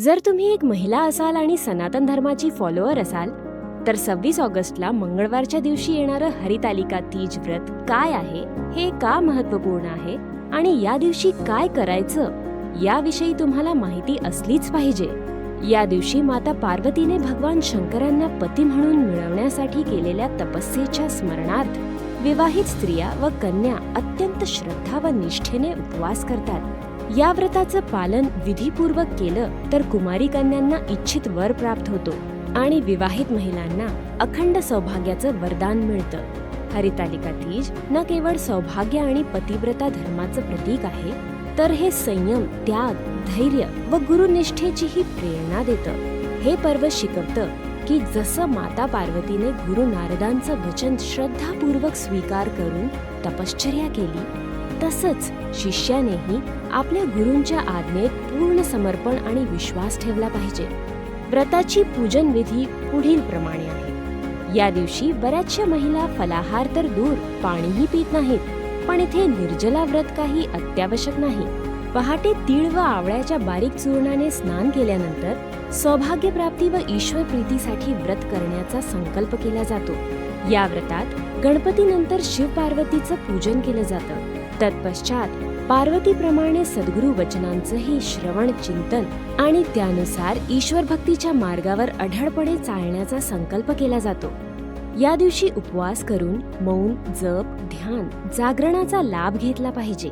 जर तुम्ही एक महिला असाल आणि सनातन धर्माची फॉलोअर असाल तर 26 ऑगस्टला मंगळवारच्या दिवशी येणारं हरितालिका तीज व्रत काय आहे, हे का महत्त्वपूर्ण आहे आणि या दिवशी काय करायचं याविषयी तुम्हाला माहिती असलीच पाहिजे. या दिवशी माता पार्वतीने भगवान शंकरांना पती म्हणून मिळवण्यासाठी केलेल्या तपस्येच्या स्मरणार्थ विवाहित स्त्रिया व कन्या अत्यंत श्रद्धा व निष्ठेने उपवास करतात. या व्रताचं पालन विधीपूर्वक केलं तर कुमारी कन्यांना इच्छित वर प्राप्त होतो आणि विवाहित महिलांना अखंड सौभाग्याचं वरदान मिळतं. हरितालिका तीज न केवळ सौभाग्य आणि पतिव्रता धर्माचं प्रतीक आहे, तर हे संयम, त्याग, धैर्य व गुरुनिष्ठेचीही प्रेरणा देतं. हे पर्व शिकवतं की जसं माता पार्वतीने गुरु नारदांचं वचन श्रद्धापूर्वक स्वीकार करून तपश्चर्या केली, तसंच शिष्यानेही आपल्या गुरूंच्या आज्ञेत पूर्ण समर्पण आणि विश्वास ठेवला पाहिजे. व्रताची पूजन विधी पुढील प्रमाणे आहे. या दिवशी बऱ्याचशा महिला फलाहार तर दूर, पाणीही पित नाहीत, पण इथे निर्जला व्रत काही अत्यावश्यक नाही. पहाटे तीळ व आवळ्याच्या बारीक चूर्णाने स्नान केल्यानंतर सौभाग्य प्राप्ती व ईश्वर प्रीतीसाठी व्रत करण्याचा संकल्प केला जातो. या व्रतात गणपतीनंतर शिव पार्वतीचं पूजन केलं जातं. तत्पश्चात पार्वतीप्रमाणे सद्गुरु वचनांचंही श्रवण, चिंतन आणि त्यानुसार ईश्वर भक्तीच्या मार्गावर अढळपणे चालण्याचा संकल्प केला जातो. या दिवशी उपवास करून मौन, जप, ध्यान, जागरणाचा लाभ घेतला पाहिजे.